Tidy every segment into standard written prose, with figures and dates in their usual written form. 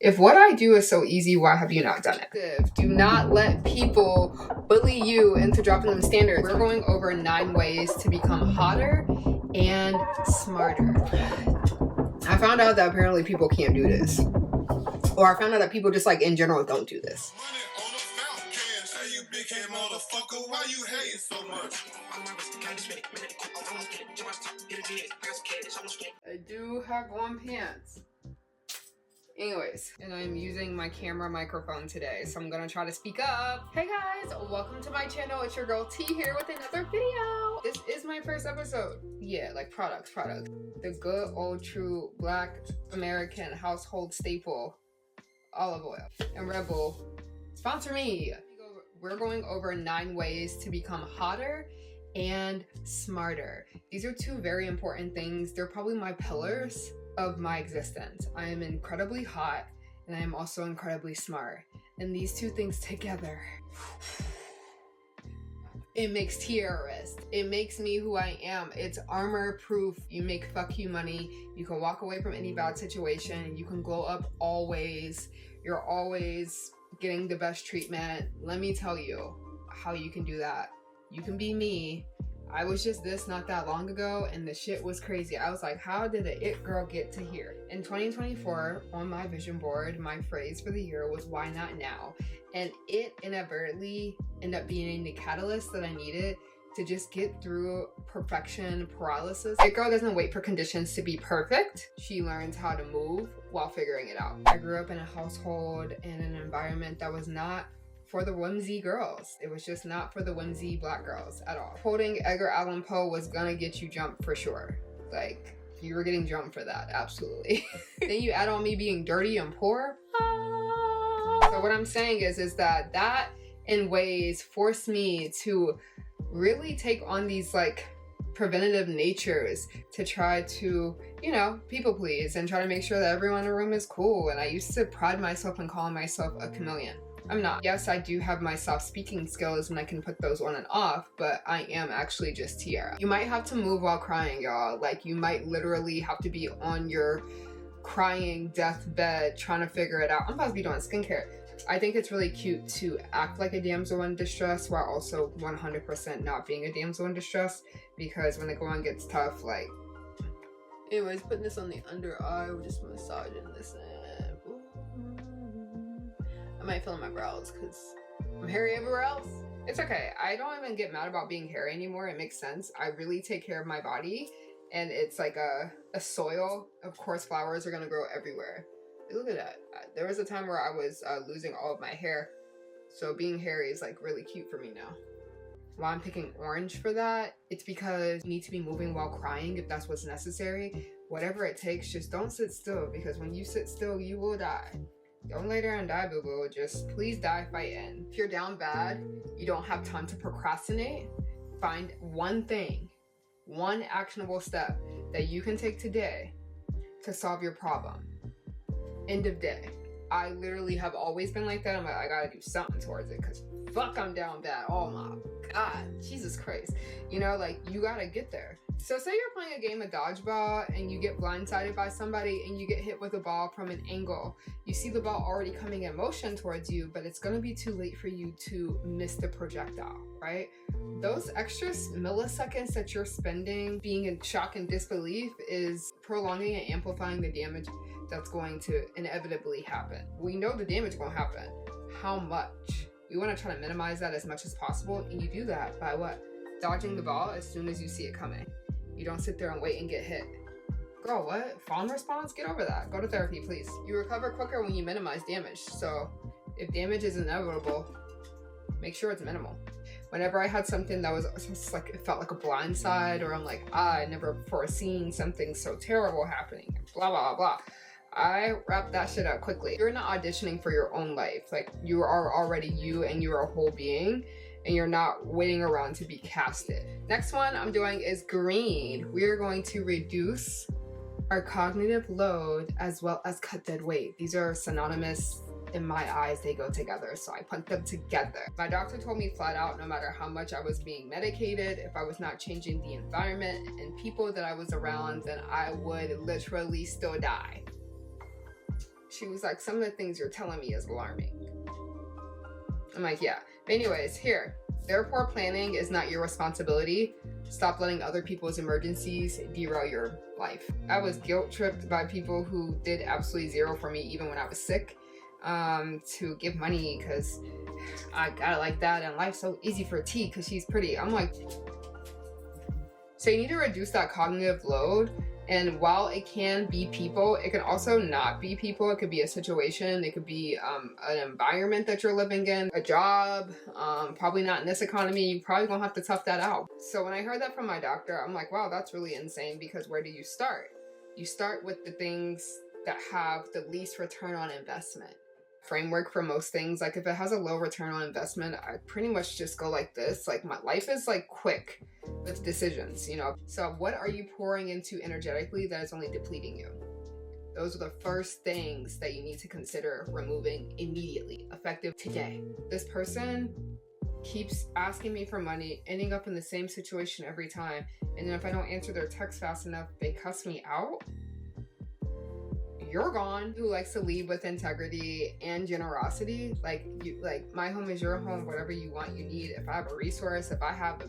If what I do is so easy, why have you not done it? Do not let people bully you into dropping them standards. We're going over 9 ways to become hotter and smarter. I found out that apparently people can't do this. Or I found out that people just like in general don't do this. I do have on pants. Anyways, and I'm using my camera microphone today, so I'm gonna try to speak up. Hey guys, welcome to my channel. It's your girl T here with another video. This is my first episode. Yeah, like products. The good old true Black American household staple, olive oil. And Red Bull, sponsor me. We're going over 9 ways to become hotter and smarter. These are 2 very important things. They're probably my pillars of my existence. I am incredibly hot and I am also incredibly smart. And these 2 things together, it makes Tierra. It makes me who I am. It's armor proof. You make fuck you money. You can walk away from any bad situation. You can glow up always. You're always getting the best treatment. Let me tell you how you can do that. You can be me. I was just this not that long ago and the shit was crazy. I was like, how did the it girl get to here? In 2024, on my vision board, my phrase for the year was why not now? And it inadvertently ended up being the catalyst that I needed to just get through perfection paralysis. It girl doesn't wait for conditions to be perfect. She learns how to move while figuring it out. I grew up in a household and an environment that was not for the whimsy girls. It was just not for the whimsy Black girls at all. Quoting Edgar Allan Poe was gonna get you jumped for sure. Like, you were getting jumped for that, absolutely. Then you add on me being dirty and poor. So what I'm saying is that in ways forced me to really take on these like preventative natures to try to, you know, people please and try to make sure that everyone in the room is cool. And I used to pride myself in calling myself a chameleon. I'm not. Yes, I do have my soft speaking skills and I can put those on and off, but I am actually just Tierra. You might have to move while crying, y'all. Like, you might literally have to be on your crying deathbed trying to figure it out. I'm about to be doing skincare. I think it's really cute to act like a damsel in distress while also 100% not being a damsel in distress, because when the going gets tough, like... Anyways, putting this on the under eye, we're just massaging this in. I might fill in my brows because I'm hairy everywhere else. It's okay. I don't even get mad about being hairy anymore. It makes sense. I really take care of my body and it's like a soil. Of course, flowers are going to grow everywhere. Look at that. There was a time where I was losing all of my hair. So being hairy is like really cute for me now. Why I'm picking orange for that, it's because you need to be moving while crying if that's what's necessary. Whatever it takes, just don't sit still, because when you sit still, you will die. Don't lay there and die, boo-boo. Just please die fighting. If you're down bad, you don't have time to procrastinate. Find one thing, one actionable step that you can take today to solve your problem. End of day. I literally have always been like that. I'm like, I gotta do something towards it because fuck, I'm down bad. Oh my God, Jesus Christ. You know, like, you gotta get there. So say you're playing a game of dodgeball and you get blindsided by somebody and you get hit with a ball from an angle. You see the ball already coming in motion towards you, but it's gonna be too late for you to miss the projectile, right? Those extra milliseconds that you're spending being in shock and disbelief is prolonging and amplifying the damage that's going to inevitably happen. We know the damage is gonna happen. How much? We wanna try to minimize that as much as possible, and you do that by what? Dodging the ball as soon as you see it coming. You don't sit there and wait and get hit. Girl, what? Fawn response? Get over that. Go to therapy, please. You recover quicker when you minimize damage. So if damage is inevitable, make sure it's minimal. Whenever I had something that was just like, it felt like a blind side, or I'm like, I never foreseen something so terrible happening, blah, blah, blah. I wrap that shit up quickly. You're not auditioning for your own life. Like, you are already you and you're a whole being, and you're not waiting around to be casted. Next one I'm doing is green. We are going to reduce our cognitive load as well as cut dead weight. These are synonymous in my eyes. They go together, so I put them together. My doctor told me flat out, no matter how much I was being medicated, if I was not changing the environment and people that I was around, then I would literally still die. She was like, some of the things you're telling me is alarming. I'm like, yeah. But anyways, here. Therefore, planning is not your responsibility. Stop letting other people's emergencies derail your life. I was guilt tripped by people who did absolutely zero for me, even when I was sick, to give money because I got it like that, and life's so easy for T because she's pretty. I'm like, so you need to reduce that cognitive load. And while it can be people, it can also not be people. It could be a situation. It could be an environment that you're living in, a job, probably not in this economy. You probably gonna have to tough that out. So when I heard that from my doctor, I'm like, wow, that's really insane, because where do you start? You start with the things that have the least return on investment. Framework for most things, like if it has a low return on investment, I pretty much just go like this. Like my life is like quick with decisions, you know. So what are you pouring into energetically that is only depleting you? Those are the first things that you need to consider removing immediately, effective today. This person keeps asking me for money, ending up in the same situation every time, and then if I don't answer their text fast enough, they cuss me out. You're gone. Who likes to lead with integrity and generosity. Like you, like my home is your home. Whatever you want, you need. If I have a resource, if I have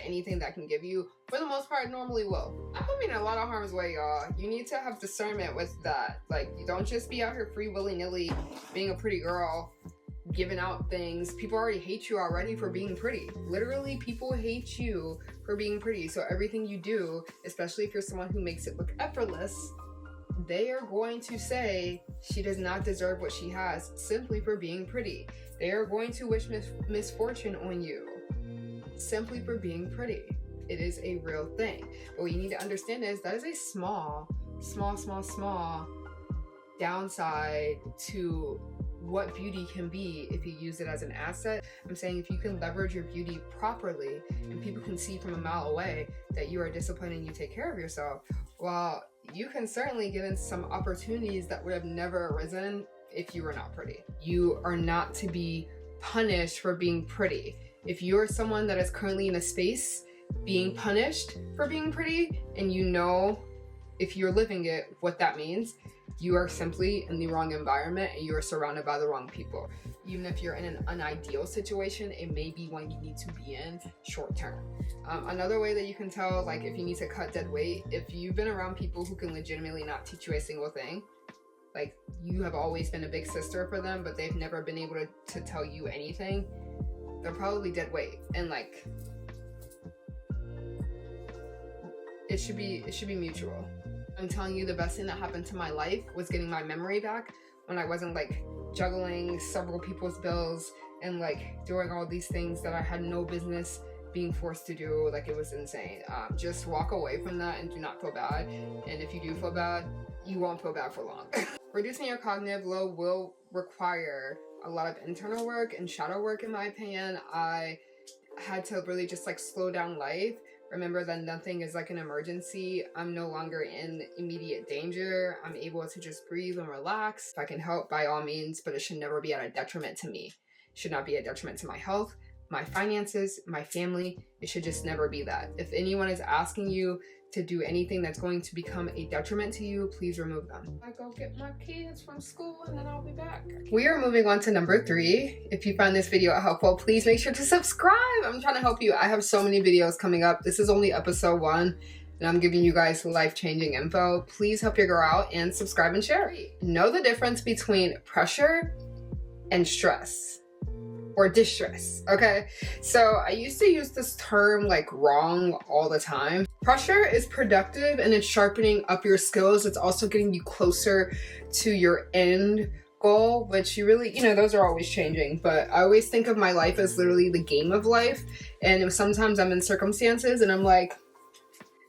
anything that I can give you, for the most part, normally will. I put me in a lot of harm's way, y'all. You need to have discernment with that. Like you don't just be out here free willy-nilly being a pretty girl, giving out things. People already hate you already for being pretty. Literally, people hate you for being pretty. So everything you do, especially if you're someone who makes it look effortless, they are going to say she does not deserve what she has simply for being pretty. They are going to wish misfortune on you simply for being pretty. It is a real thing. But what you need to understand is that is a small downside to what beauty can be if you use it as an asset. I'm saying if you can leverage your beauty properly and people can see from a mile away that you are disciplined and you take care of yourself, well, you can certainly get into some opportunities that would have never arisen if you were not pretty. You are not to be punished for being pretty. If you're someone that is currently in a space being punished for being pretty, and you know, if you're living it, what that means, you are simply in the wrong environment and you are surrounded by the wrong people. Even if you're in an unideal situation, it may be one you need to be in short term. Another way that you can tell, like if you need to cut dead weight, if you've been around people who can legitimately not teach you a single thing, like you have always been a big sister for them, but they've never been able to tell you anything, they're probably dead weight. And like, it should be mutual. I'm telling you, the best thing that happened to my life was getting my memory back when I wasn't like juggling several people's bills and like doing all these things that I had no business being forced to do. Like it was insane. Just walk away from that and do not feel bad. And if you do feel bad, you won't feel bad for long. Reducing your cognitive load will require a lot of internal work and shadow work, in my opinion. I had to really just like slow down life. Remember that nothing is like an emergency. I'm no longer in immediate danger. I'm able to just breathe and relax. If I can help, by all means, but it should never be at a detriment to me. It should not be a detriment to my health, my finances, my family. It should just never be that. If anyone is asking you to do anything that's going to become a detriment to you, please remove them. I go get my kids from school and then I'll be back. We are moving on to number 3. If you find this video helpful, please make sure to subscribe. I'm trying to help you. I have so many videos coming up. This is only episode 1 and I'm giving you guys life-changing info. Please help your girl out and subscribe and share. Know the difference between pressure and stress. Or distress, okay? So I used to use this term like wrong all the time. Pressure is productive and it's sharpening up your skills. It's also getting you closer to your end goal, which you really, you know, those are always changing. But I always think of my life as literally the game of life. And sometimes I'm in circumstances and I'm like,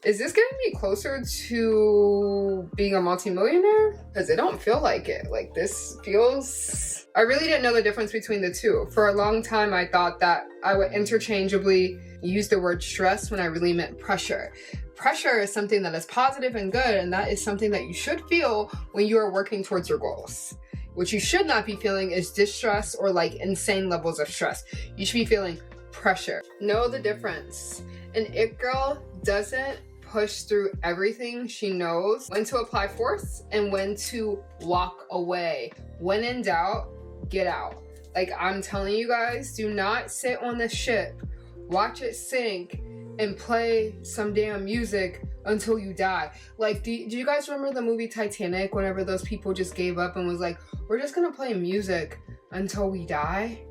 is this getting me closer to being a multimillionaire? Because it don't feel like it. Like this feels... I really didn't know the difference between the two. For a long time, I thought that I would interchangeably use the word stress when I really meant pressure. Pressure is something that is positive and good, and that is something that you should feel when you are working towards your goals. What you should not be feeling is distress or like insane levels of stress. You should be feeling pressure. Know the difference. An it girl doesn't push through everything. She knows when to apply force and when to walk away. When in doubt, get out. Like, I'm telling you guys, do not sit on the ship, watch it sink, and play some damn music until you die. Like, do you guys remember the movie Titanic, whenever those people just gave up and was like, we're just gonna play music until we die?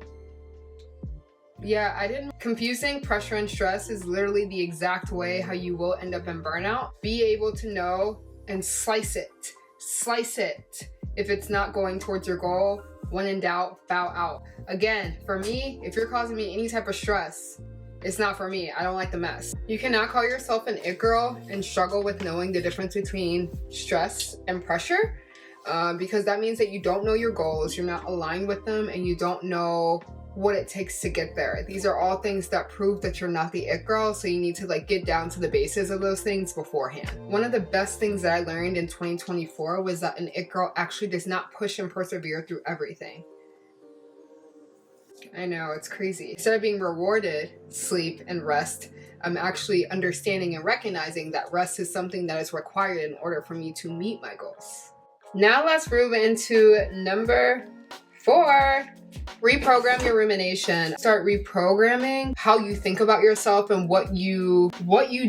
Yeah, I didn't. Confusing pressure and stress is literally the exact way how you will end up in burnout. Be able to know and slice it. Slice it. If it's not going towards your goal, when in doubt, bow out. Again, for me, if you're causing me any type of stress, it's not for me. I don't like the mess. You cannot call yourself an it girl and struggle with knowing the difference between stress and pressure, because that means that you don't know your goals, you're not aligned with them, and you don't know what it takes to get there. These are all things that prove that you're not the it girl, so you need to like get down to the basis of those things beforehand. One of the best things that I learned in 2024 was that an it girl actually does not push and persevere through everything. I know, it's crazy. Instead of being rewarded sleep and rest, I'm actually understanding and recognizing that rest is something that is required in order for me to meet my goals. Now let's move into number 4. Reprogram your rumination. Start reprogramming how you think about yourself and what you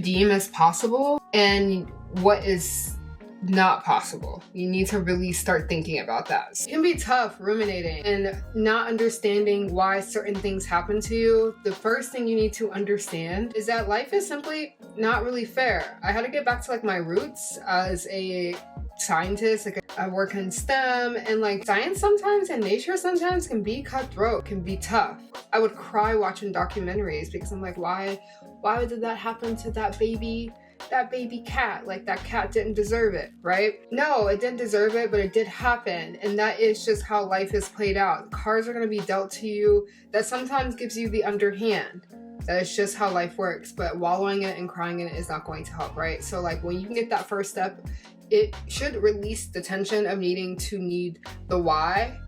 deem as possible and what is not possible. You need to really start thinking about that. It can be tough ruminating and not understanding why certain things happen to you. The first thing you need to understand is that life is simply not really fair. I had to get back to like my roots as a scientist. Like, I work in STEM, and like science sometimes and nature sometimes can be cutthroat, can be tough. I would cry watching documentaries because I'm like, why did that happen to that baby cat? Like, that cat didn't deserve it, right? No, it didn't deserve it, but it did happen. And that is just how life is played out. Cards are going to be dealt to you. That sometimes gives you the underhand. That is just how life works. But wallowing in it and crying in it is not going to help, right? So like, when you can get that first step, it should release the tension of needing to need the why.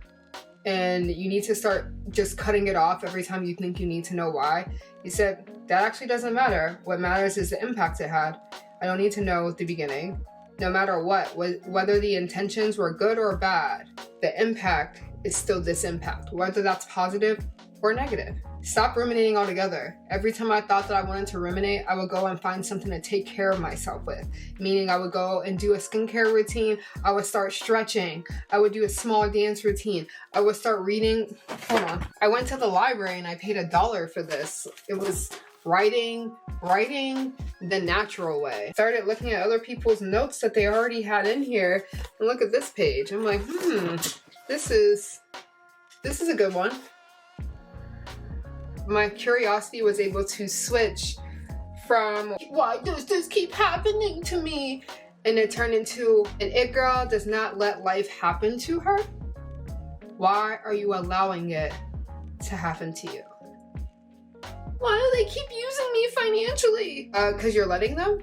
And you need to start just cutting it off every time you think you need to know why. You said, that actually doesn't matter. What matters is the impact it had. I don't need to know at the beginning. No matter what, whether the intentions were good or bad, the impact is still this impact, whether that's positive or negative. Stop ruminating altogether. Every time I thought that I wanted to ruminate, I would go and find something to take care of myself with. Meaning I would go and do a skincare routine. I would start stretching. I would do a small dance routine. I would start reading. Hold on. I went to the library and I paid $1 for this. It was writing the natural way. Started looking at other people's notes that they already had in here, and look at this page. I'm like, this is a good one. My curiosity was able to switch from, why does this keep happening to me? And it turned into, an it girl does not let life happen to her. Why are you allowing it to happen to you? Why do they keep using me financially? Because you're letting them?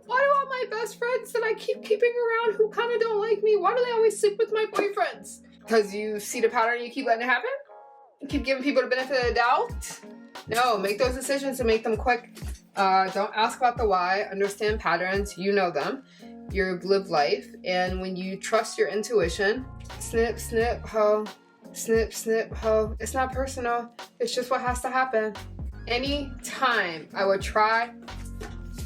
Why do all my best friends that I keep keeping around who kind of don't like me, why do they always sleep with my boyfriends? Because you see the pattern and you keep letting it happen? Keep giving people the benefit of the doubt? No, make those decisions and make them quick. Don't ask about the why. Understand patterns. You know them. You live life. And when you trust your intuition, snip, snip, ho. Snip, snip, ho. It's not personal. It's just what has to happen. Any time I would try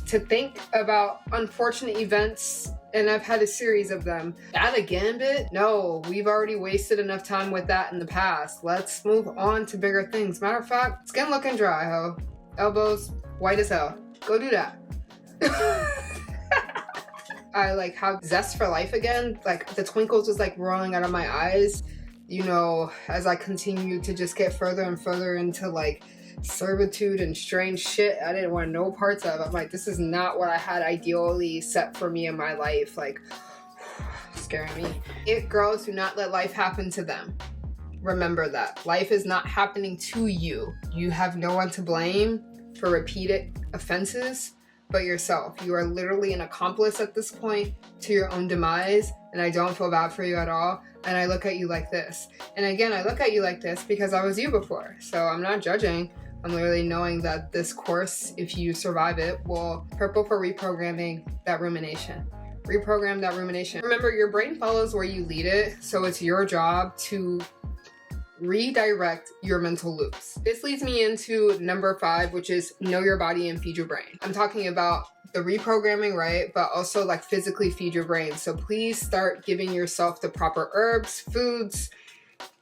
to think about unfortunate events, and I've had a series of them. That a gambit? No, we've already wasted enough time with that in the past. Let's move on to bigger things. Matter of fact, skin looking dry, ho. Elbows white as hell. Go do that. I like have zest for life again. Like, the twinkles was like rolling out of my eyes, you know, as I continue to just get further and further into like servitude and strange shit I didn't want no parts of. I'm like, this is not what I had ideally set for me in my life. Like, scaring me. It girls do not let life happen to them. Remember that. Life is not happening to you. You have no one to blame for repeated offenses but yourself. You are literally an accomplice at this point to your own demise, and I don't feel bad for you at all. And I look at you like this. And again, I look at you like this because I was you before. So I'm not judging. I'm literally knowing that this course, if you survive it, will purple for reprogramming that rumination. Reprogram that rumination. Remember, your brain follows where you lead it, so it's your job to redirect your mental loops. This leads me into number 5, which is know your body and feed your brain. I'm talking about the reprogramming, right? But also like physically feed your brain. So please start giving yourself the proper herbs, foods,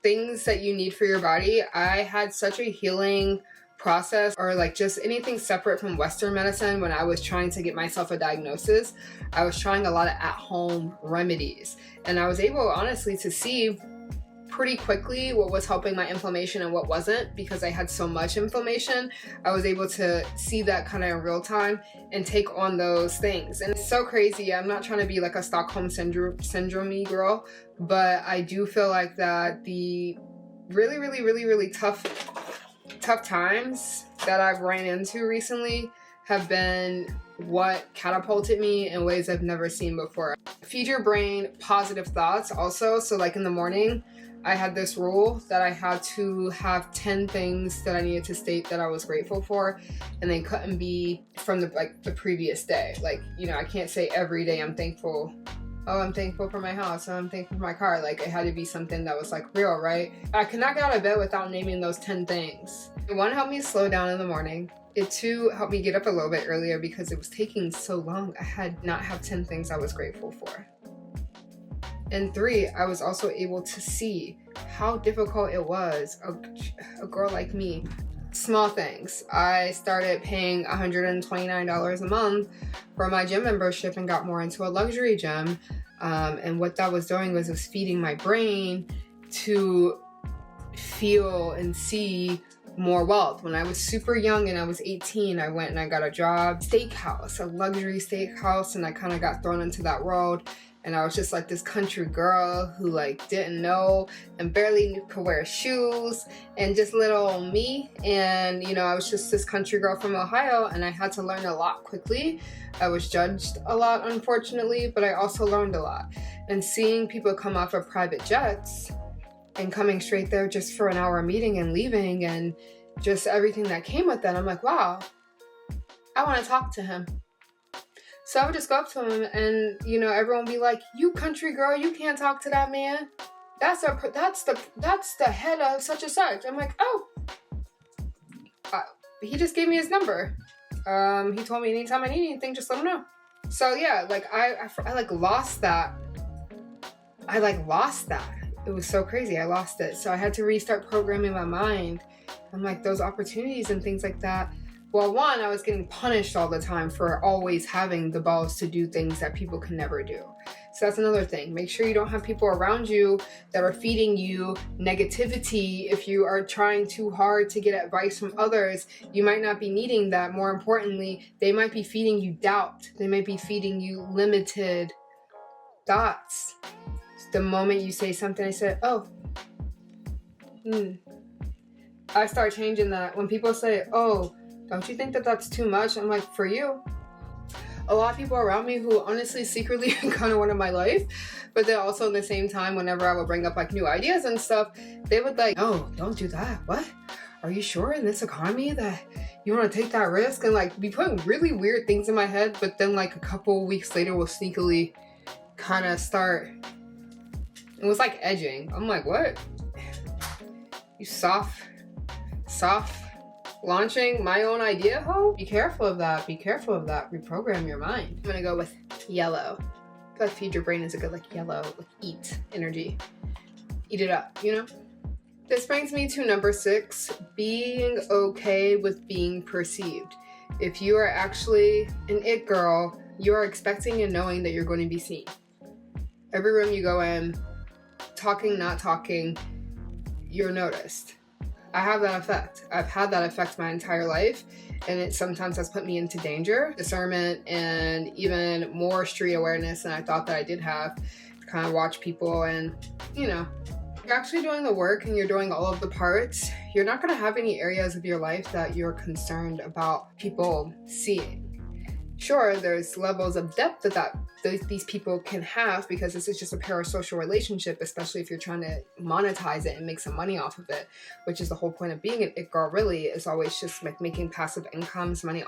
things that you need for your body. I had such a healing process, or like just anything separate from Western medicine. When I was trying to get myself a diagnosis, I was trying a lot of at-home remedies, and I was able honestly to see pretty quickly what was helping my inflammation and what wasn't, because I had so much inflammation. I was able to see that kind of in real time and take on those things. And it's so crazy. I'm not trying to be like a Stockholm syndrome girl, but I do feel like that the really tough times that I've ran into recently have been what catapulted me in ways I've never seen before. Feed your brain positive thoughts also. So like in the morning, I had this rule that I had to have 10 things that I needed to state that I was grateful for, and they couldn't be from the previous day. Like, you know, I can't say every day I'm thankful. Oh, I'm thankful for my house. Oh, I'm thankful for my car. Like, it had to be something that was like real, right? I could not get out of bed without naming those 10 things. One, helped me slow down in the morning. It two, helped me get up a little bit earlier because it was taking so long. I had not have 10 things I was grateful for. And 3, I was also able to see how difficult it was, a girl like me. Small things. I started paying $129 a month for my gym membership and got more into a luxury gym. And what that was doing was it was feeding my brain to feel and see more wealth. When I was super young and I was 18, I went and I got a job, steakhouse, a luxury steakhouse, and I kind of got thrown into that world. And I was just like this country girl who like didn't know and barely could wear shoes, and just little old me. And you know, I was just this country girl from Ohio, and I had to learn a lot quickly. I was judged a lot, unfortunately, but I also learned a lot. And seeing people come off of private jets and coming straight there just for an hour meeting and leaving, and just everything that came with that, I'm like, wow, I want to talk to him. So I would just go up to him, and you know, everyone would be like, "You country girl, you can't talk to that man. That's the head of such and such." I'm like, "Oh, he just gave me his number. He told me anytime I need anything, just let him know." So yeah, like I like lost that. I like lost that. It was so crazy. I lost it. So I had to restart programming my mind. I'm like, those opportunities and things like that. Well, one, I was getting punished all the time for always having the balls to do things that people can never do. So that's another thing. Make sure you don't have people around you that are feeding you negativity. If you are trying too hard to get advice from others, you might not be needing that. More importantly, they might be feeding you doubt. They might be feeding you limited thoughts. The moment you say something, I said, oh, I start changing that. When people say, oh, don't you think that that's too much? I'm like, for you. A lot of people around me who honestly secretly kind of wanted my life, but then also at the same time, whenever I would bring up like new ideas and stuff, they would like, oh, don't do that. What? Are you sure in this economy that you want to take that risk? And like be putting really weird things in my head, but then like a couple weeks later will sneakily kind of start. It was like edging. I'm like, what? You soft launching my own idea, ho? Be careful of that. Be careful of that. Reprogram your mind. I'm gonna go with yellow. I feel like feed your brain is a good like yellow, like eat energy. Eat it up, you know? This brings me to number 6, being okay with being perceived. If you are actually an it girl, you are expecting and knowing that you're going to be seen. Every room you go in, talking, not talking, you're noticed. I have that effect. I've had that effect my entire life, and it sometimes has put me into danger, discernment, and even more street awareness than I thought that I did have to kind of watch people. And, you know, you're actually doing the work and you're doing all of the parts. You're not going to have any areas of your life that you're concerned about people seeing. Sure, there's levels of depth that these people can have, because this is just a parasocial relationship, especially if you're trying to monetize it and make some money off of it, which is the whole point of being an it girl. Really, is always just like making passive incomes, money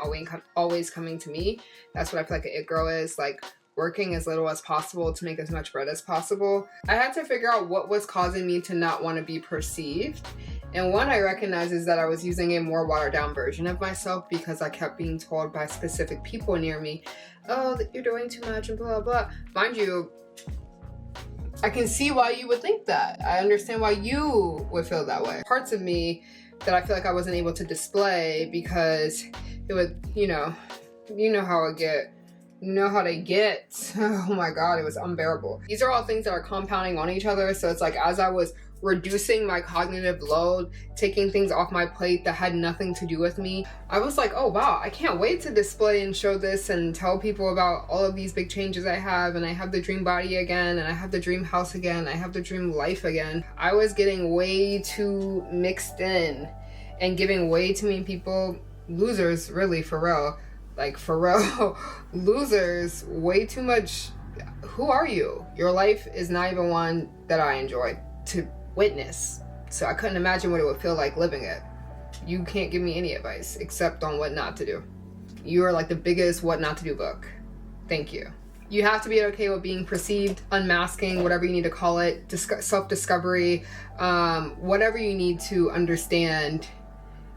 always coming to me. That's what I feel like an it girl is, like working as little as possible to make as much bread as possible. I had to figure out what was causing me to not want to be perceived. And one I recognize is that I was using a more watered down version of myself, because I kept being told by specific people near me, oh, that you're doing too much and blah, blah. Mind you, I can see why you would think that. I understand why you would feel that way. Parts of me that I feel like I wasn't able to display because it would, you know how I get. You know how they get. Oh my God, it was unbearable. These are all things that are compounding on each other. So it's like, as I was reducing my cognitive load, taking things off my plate that had nothing to do with me, I was like, oh wow, I can't wait to display and show this and tell people about all of these big changes I have, and I have the dream body again, and I have the dream house again, I have the dream life again. I was getting way too mixed in and giving way too many people losers, really, for real. Like, for real, losers, way too much. Who are you? Your life is not even one that I enjoy to witness. So I couldn't imagine what it would feel like living it. You can't give me any advice except on what not to do. You are like the biggest what not to do book. Thank you. You have to be okay with being perceived, unmasking, whatever you need to call it, self-discovery, whatever you need to understand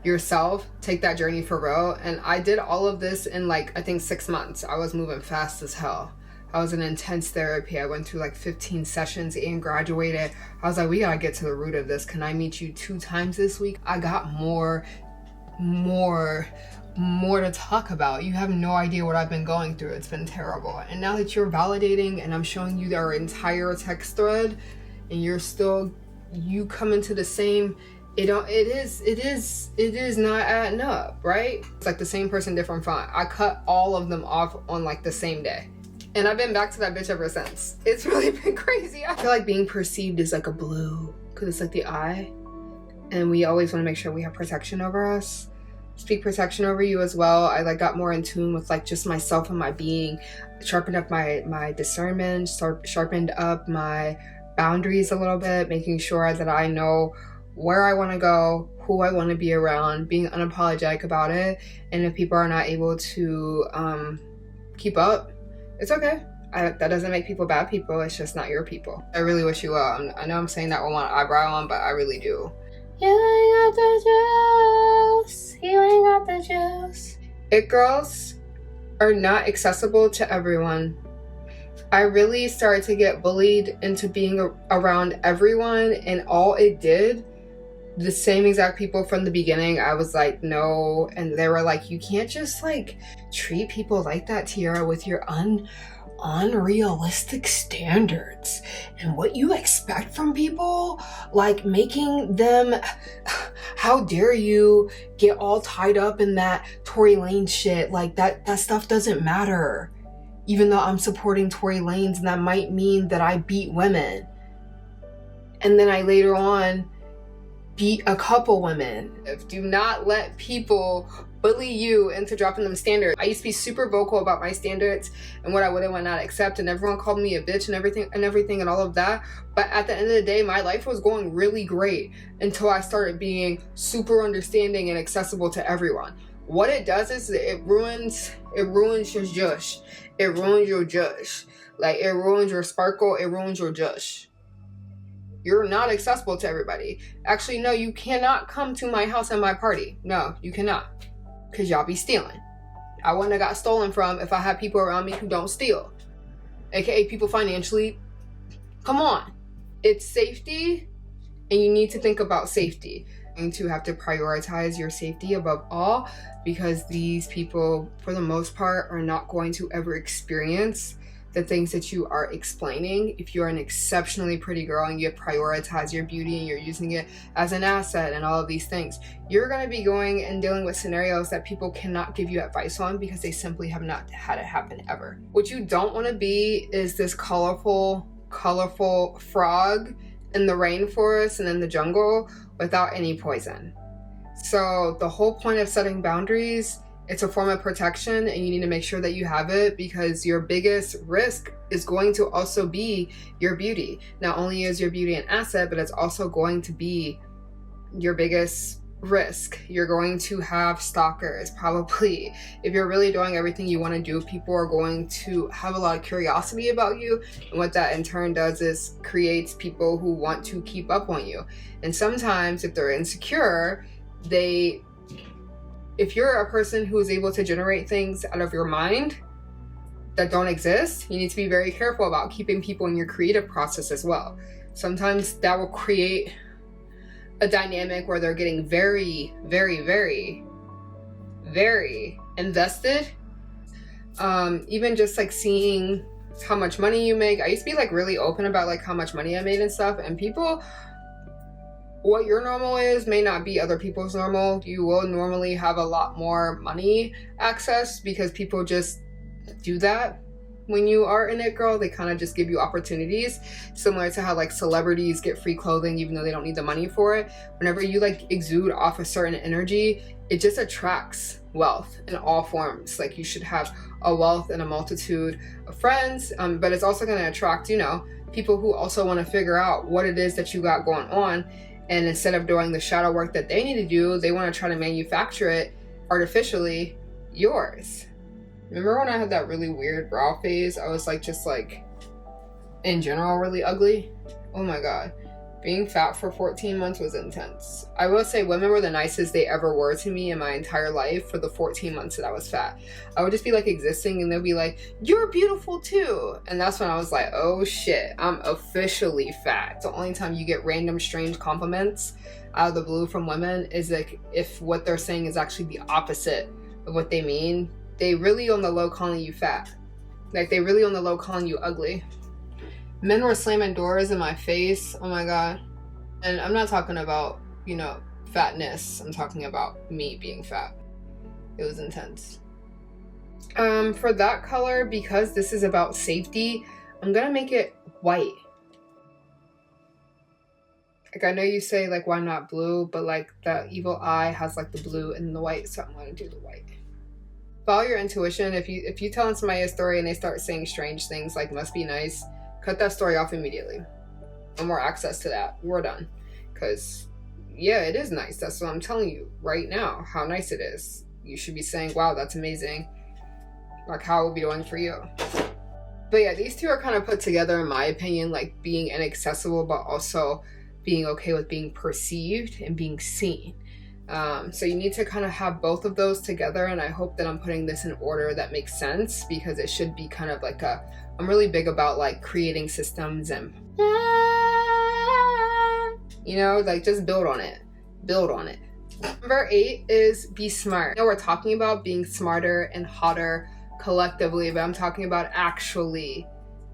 yourself. Take that journey for real. And I did all of this in like, I think 6 months. I was moving fast as hell. I was in intense therapy. I went through like 15 sessions and graduated. I was like, we gotta get to the root of this. Can I meet you 2 times this week? I got more to talk about. You have no idea what I've been going through. It's been terrible. And now that you're validating and I'm showing you our entire text thread, and you come into the same, it is not adding up, right? It's like the same person, different font. I cut all of them off on like the same day. And I've been back to that bitch ever since. It's really been crazy. I feel like being perceived is like a blue, because it's like the eye. And we always want to make sure we have protection over us. Speak protection over you as well. I like got more in tune with like just myself and my being, sharpened up my discernment, sharpened up my boundaries a little bit, making sure that I know where I want to go, who I want to be around, being unapologetic about it. And if people are not able to keep up, it's okay. That doesn't make people bad people. It's just not your people. I really wish you well. I know I'm saying that with one eyebrow on, but I really do. You ain't got the juice. You ain't got the juice. It girls are not accessible to everyone. I really started to get bullied into being around everyone, and all it did, the same exact people from the beginning, I was like, no. And they were like, you can't just like treat people like that, Tierra, with your unrealistic standards and what you expect from people, like making them, how dare you get all tied up in that Tory Lanez shit. Like that stuff doesn't matter. Even though I'm supporting Tory Lanez, and that might mean that I beat women. And then I later on beat a couple women. Do not let people bully you into dropping them standards. I used to be super vocal about my standards and what I would and would not accept, and everyone called me a bitch and everything and all of that. But at the end of the day, my life was going really great until I started being super understanding and accessible to everyone. What it does is it ruins your jush. It ruins your jush. Like, it ruins your sparkle. It ruins your jush. You're not accessible to everybody. Actually, no, you cannot come to my house and my party. No, you cannot. Because y'all be stealing. I wouldn't have got stolen from if I had people around me who don't steal. AKA people financially. Come on. It's safety, and you need to think about safety. And to have to prioritize your safety above all, because these people, for the most part, are not going to ever experience the things that you are explaining. If you're an exceptionally pretty girl and you prioritize your beauty and you're using it as an asset and all of these things, you're going to be going and dealing with scenarios that people cannot give you advice on because they simply have not had it happen ever. What you don't want to be is this colorful frog in the rainforest and in the jungle without any poison. So the whole point of setting boundaries It's a form of protection, and you need to make sure that you have it, because your biggest risk is going to also be your beauty. Not only is your beauty an asset, but it's also going to be your biggest risk. You're going to have stalkers, probably. If you're really doing everything you want to do, people are going to have a lot of curiosity about you, and what that in turn does is creates people who want to keep up on you. And sometimes if they're insecure, if you're a person who is able to generate things out of your mind that don't exist, you need to be very careful about keeping people in your creative process as well. Sometimes that will create a dynamic where they're getting very, very, very, very invested. Even just like seeing how much money you make. I used to be like really open about like how much money I made and stuff, and people, what your normal is may not be other people's normal. You will normally have a lot more money access because people just do that. When you are an it girl, they kind of just give you opportunities, similar to how like celebrities get free clothing even though they don't need the money for it. Whenever you like exude off a certain energy, it just attracts wealth in all forms. Like you should have a wealth and a multitude of friends, but it's also going to attract, you know, people who also want to figure out what it is that you got going on. And instead of doing the shadow work that they need to do, they want to try to manufacture it artificially yours. Remember when I had that really weird brow phase? I was like, just like, in general, really ugly. Oh my God. Being fat for 14 months was intense. I will say women were the nicest they ever were to me in my entire life for the 14 months that I was fat. I would just be like existing and they'll be like, you're beautiful too. And that's when I was like, oh shit, I'm officially fat. It's the only time you get random strange compliments out of the blue from women is like if what they're saying is actually the opposite of what they mean. They really on the low calling you fat. Like they really on the low calling you ugly. Men were slamming doors in my face. Oh my God. And I'm not talking about, you know, fatness. I'm talking about me being fat. It was intense. For that color, because this is about safety, I'm gonna make it white. Like I know you say like why not blue, but like the evil eye has like the blue and the white, so I'm gonna do the white. Follow your intuition. If you telling somebody a story and they start saying strange things like must be nice, cut that story off immediately. No more access to that. We're done. Because, yeah, it is nice. That's what I'm telling you right now, how nice it is. You should be saying, wow, that's amazing. Like, how it will be doing for you. But yeah, these two are kind of put together, in my opinion, like being inaccessible, but also being okay with being perceived and being seen. So you need to kind of have both of those together, and I hope that I'm putting this in order that makes sense, because it should be kind of like I'm really big about like creating systems and, you know, like just build on it. Number 8 is be smart. I know we're talking about being smarter and hotter collectively, but I'm talking about actually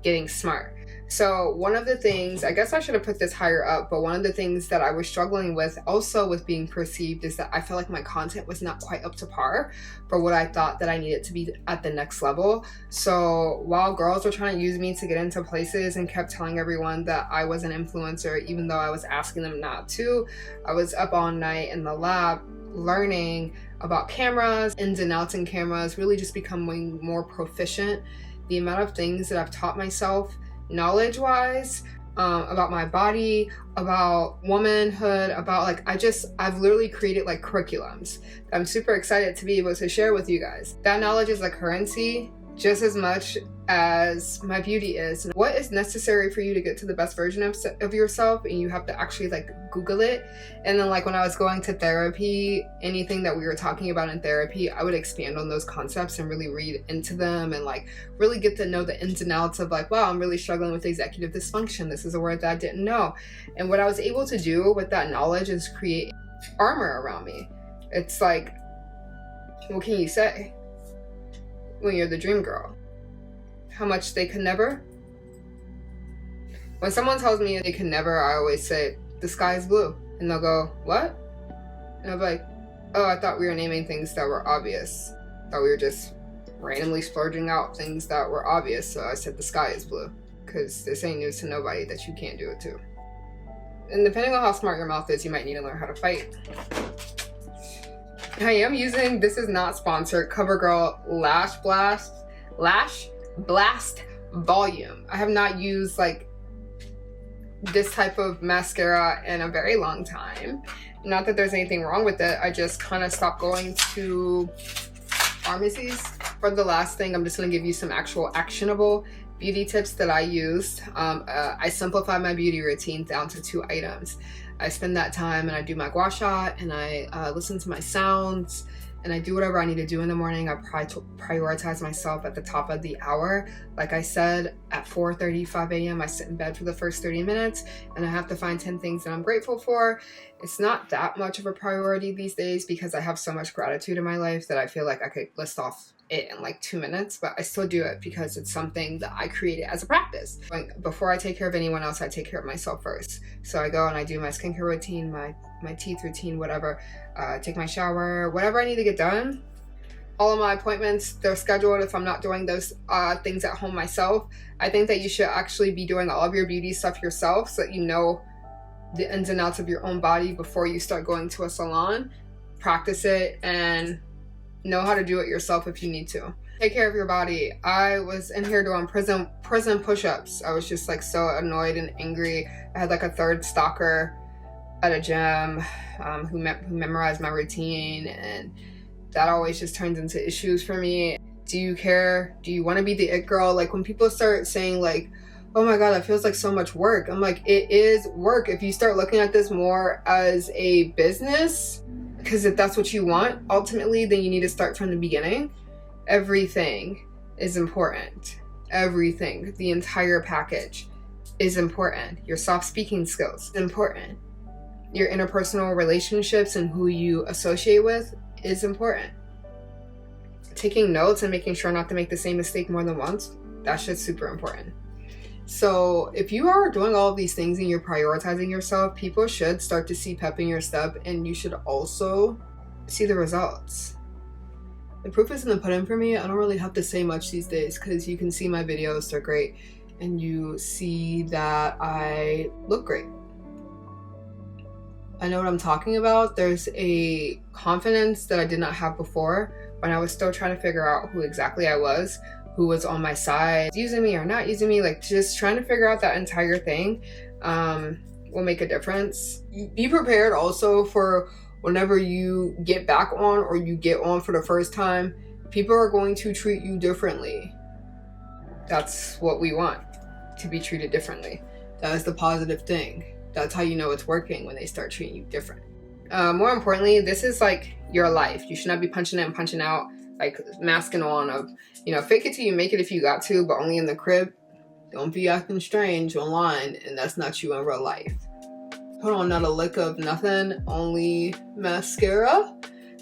getting smart. So one of the things, I guess I should have put this higher up, but one of the things that I was struggling with also with being perceived is that I felt like my content was not quite up to par for what I thought that I needed to be at the next level. So while girls were trying to use me to get into places and kept telling everyone that I was an influencer, even though I was asking them not to, I was up all night in the lab learning about cameras, ins and outs in cameras, really just becoming more proficient. The amount of things that I've taught myself knowledge-wise, about my body, about womanhood, about like I've literally created like curriculums that I'm super excited to be able to share with you guys. That knowledge is like currency just as much as my beauty is. What is necessary for you to get to the best version of yourself, and you have to actually like Google it. And then like when I was going to therapy, anything that we were talking about in therapy, I would expand on those concepts and really read into them and like really get to know the ins and outs of like, wow, I'm really struggling with executive dysfunction. This is a word that I didn't know. And what I was able to do with that knowledge is create armor around me. It's like, what can you say when you're the dream girl? How much they could never? When someone tells me they can never, I always say, the sky is blue. And they'll go, what? And I'll be like, oh, I thought we were naming things that were obvious. I thought we were just randomly splurging out things that were obvious. So I said the sky is blue. Because this ain't news to nobody that you can't do it too. And depending on how smart your mouth is, you might need to learn how to fight. I am using, this is not sponsored, CoverGirl Lash Blast Volume. I have not used like this type of mascara in a very long time. Not that there's anything wrong with it, I just kind of stopped going to pharmacies. For the last thing, I'm just going to give you some actual actionable beauty tips that I used. I simplified my beauty routine down to 2 items. I spend that time and I do my gua sha, and I listen to my sounds, and I do whatever I need to do in the morning. I prioritize myself at the top of the hour. Like I said, at 4:35 a.m. I sit in bed for the first 30 minutes and I have to find 10 things that I'm grateful for. It's not that much of a priority these days because I have so much gratitude in my life that I feel like I could list off it in like 2 minutes, but I still do it because it's something that I created as a practice. Like, before I take care of anyone else, I take care of myself first. So I go and I do my skincare routine, my teeth routine, whatever, take my shower, whatever I need to get done. All of my appointments, they're scheduled if I'm not doing those things at home myself. I think that you should actually be doing all of your beauty stuff yourself so that you know the ins and outs of your own body before you start going to a salon. Practice it and know how to do it yourself if you need to. Take care of your body. I was in here doing prison push-ups. I was just like so annoyed and angry. I had like a third stalker at a gym who memorized my routine, and that always just turns into issues for me. Do you care? Do you want to be the it girl? Like when people start saying like, oh my god, that feels like so much work. I'm like, it is work if you start looking at this more as a business. Because if that's what you want, ultimately, then you need to start from the beginning. Everything is important. Everything, the entire package is important. Your soft speaking skills is important. Your interpersonal relationships and who you associate with is important. Taking notes and making sure not to make the same mistake more than once, that shit's super important. So if you are doing all of these things and you're prioritizing yourself, people should start to see pep in your step, and you should also see the results. The proof is in the pudding for me. I don't really have to say much these days because you can see my videos, they're great, and you see that I look great. I know what I'm talking about. There's a confidence that I did not have before when I was still trying to figure out who exactly I was, who was on my side, using me or not using me. Like just trying to figure out that entire thing will make a difference. Be prepared also for whenever you get back on or you get on for the first time, people are going to treat you differently. That's what we want, to be treated differently. That is the positive thing. That's how you know it's working, when they start treating you different. More importantly, this is like your life. You should not be punching in and punching out, like masking on of, you know, fake it till you make it if you got to, but only in the crib. Don't be acting strange online, and that's not you in real life. Put on not a lick of nothing, only mascara.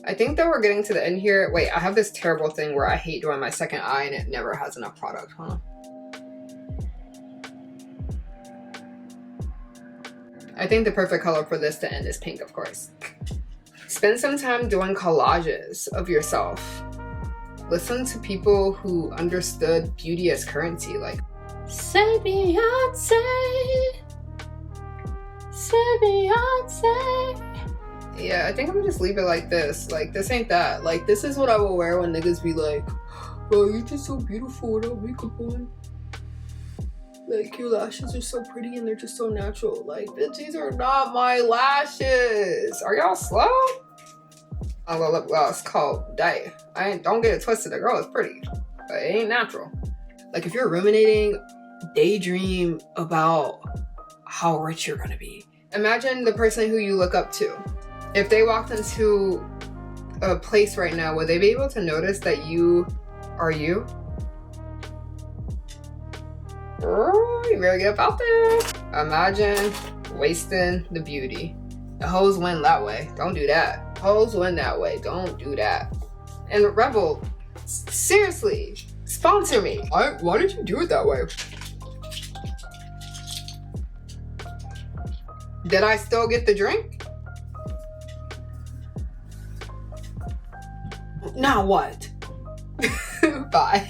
I think that we're getting to the end here. Wait, I have this terrible thing where I hate doing my second eye and it never has enough product. Hold on. I think the perfect color for this to end is pink, of course. Spend some time doing collages of yourself. Listen to people who understood beauty as currency, like say Beyonce, say Beyonce. Yeah, I think I'm gonna just leave it like this. Like, this ain't that. Like, this is what I will wear when niggas be like, bro, you're just so beautiful without makeup on. Like, your lashes are so pretty and they're just so natural. Like, bitch, these are not my lashes. Are y'all slow? I love lip gloss called Day. Don't get it twisted. The girl is pretty, but it ain't natural. Like, if you're ruminating, daydream about how rich you're gonna be. Imagine the person who you look up to. If they walked into a place right now, would they be able to notice that you are you? Oh, you better get up out there. Imagine wasting the beauty. The hoes win that way. Don't do that. Hoes win that way. Don't do that. And Rebel, seriously, sponsor me. Why did you do it that way? Did I still get the drink? Now what? Bye.